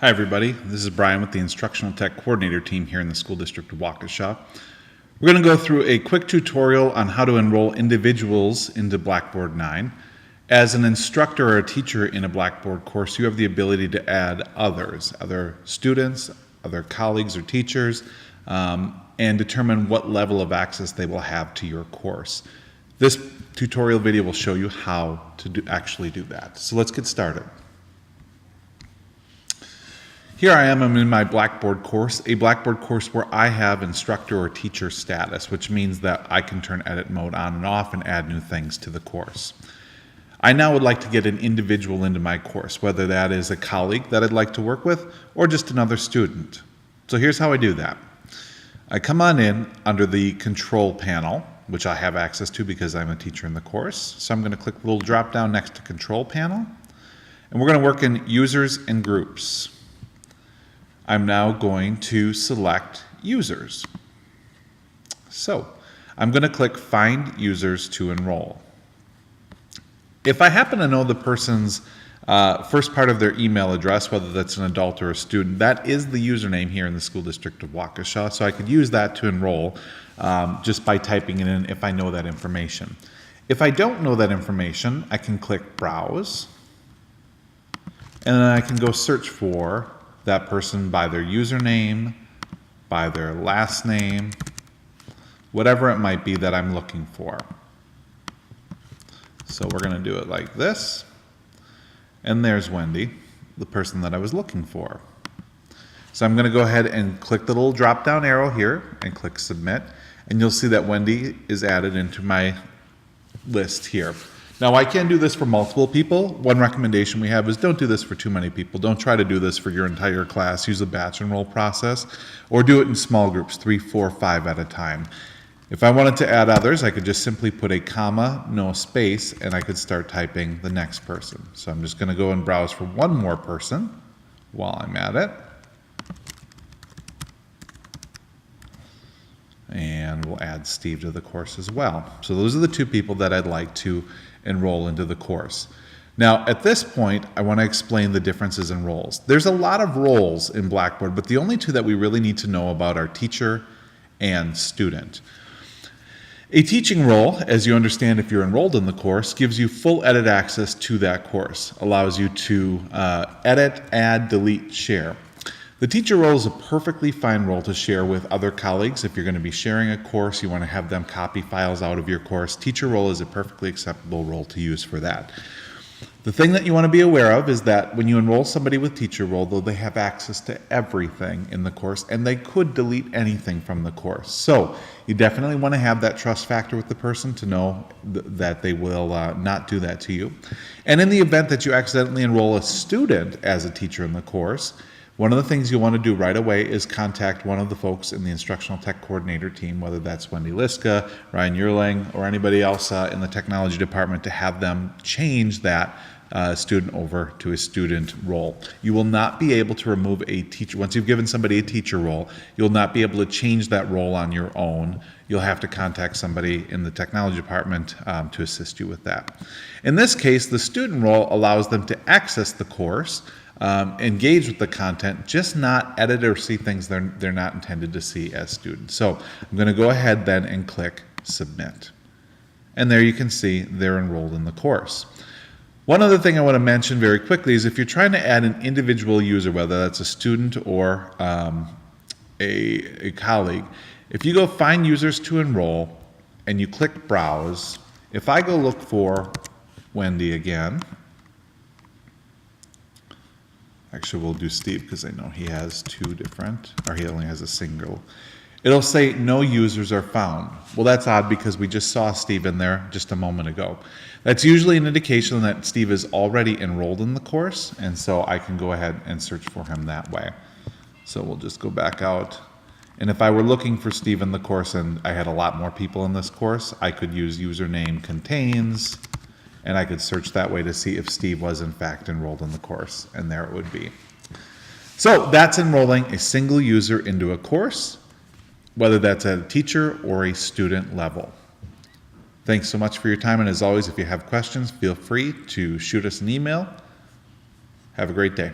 Hi everybody, this is Brian with the Instructional Tech Coordinator team here in the School District of Waukesha. We're going to go through a quick tutorial on how to enroll individuals into Blackboard 9. As an instructor or a teacher in a Blackboard course, you have the ability to add others, other students, other colleagues or teachers, and determine what level of access they will have to your course. This tutorial video will show you how to actually do that. So let's get started. Here I am, I'm in my Blackboard course, a Blackboard course where I have instructor or teacher status, which means that I can turn edit mode on and off and add new things to the course. I now would like to get an individual into my course, whether that is a colleague that I'd like to work with or just another student. So here's how I do that. I come on in under the control panel, which I have access to because I'm a teacher in the course. So I'm going to click the little drop down next to control panel, and we're going to work in users and groups. I'm now going to select users. So I'm going to click Find Users to Enroll. If I happen to know the person's first part of their email address, whether that's an adult or a student, that is the username here in the School District of Waukesha, so I could use that to enroll just by typing it in if I know that information. If I don't know that information, I can click Browse, and then I can go search for that person by their username, by their last name, whatever it might be that I'm looking for. So we're going to do it like this. And there's Wendy, the person that I was looking for. So I'm going to go ahead and click the little drop down arrow here and click Submit. And you'll see that Wendy is added into my list here. Now I can do this for multiple people. One recommendation we have is don't do this for too many people. Don't try to do this for your entire class. Use a batch enroll process or do it in small groups, 3, 4, 5 at a time. If I wanted to add others, I could just simply put a comma, no space, and I could start typing the next person. So I'm just going to go and browse for one more person while I'm at it. And we'll add Steve to the course as well. So those are the two people that I'd like to enroll into the course. Now at this point I want to explain the differences in roles. There's a lot of roles in Blackboard, but the only two that we really need to know about are teacher and student. A teaching role, as you understand if you're enrolled in the course, gives you full edit access to that course, allows you to edit, add, delete, share. The teacher role is a perfectly fine role to share with other colleagues. If you're going to be sharing a course, you want to have them copy files out of your course. Teacher role is a perfectly acceptable role to use for that. The thing that you want to be aware of is that when you enroll somebody with teacher role, though, they have access to everything in the course and they could delete anything from the course. So you definitely want to have that trust factor with the person to know that they will not do that to you. And in the event that you accidentally enroll a student as a teacher in the course, one of the things you want to do right away is contact one of the folks in the Instructional Tech Coordinator team, whether that's Wendy Liska, Ryan Enrolling, or anybody else in the technology department, to have them change that student over to a student role. You will not be able to remove a teacher. Once you've given somebody a teacher role, you'll not be able to change that role on your own. You'll have to contact somebody in the technology department to assist you with that. In this case, the student role allows them to access the course, engage with the content, just not edit or see things they're not intended to see as students. So I'm going to go ahead then and click Submit. And there you can see they're enrolled in the course. One other thing I want to mention very quickly is if you're trying to add an individual user, whether that's a student or a colleague, if you go Find Users to Enroll and you click Browse, if I go look for Wendy again, actually we'll do Steve because I know he has two different, or he only has a single. It'll say no users are found. Well, that's odd because we just saw Steve in there just a moment ago. That's usually an indication that Steve is already enrolled in the course, and so I can go ahead and search for him that way. So we'll just go back out. And if I were looking for Steve in the course and I had a lot more people in this course, I could use username contains, and I could search that way to see if Steve was in fact enrolled in the course, and there it would be. So that's enrolling a single user into a course, whether that's at a teacher or a student level. Thanks so much for your time, and as always, if you have questions, feel free to shoot us an email. Have a great day.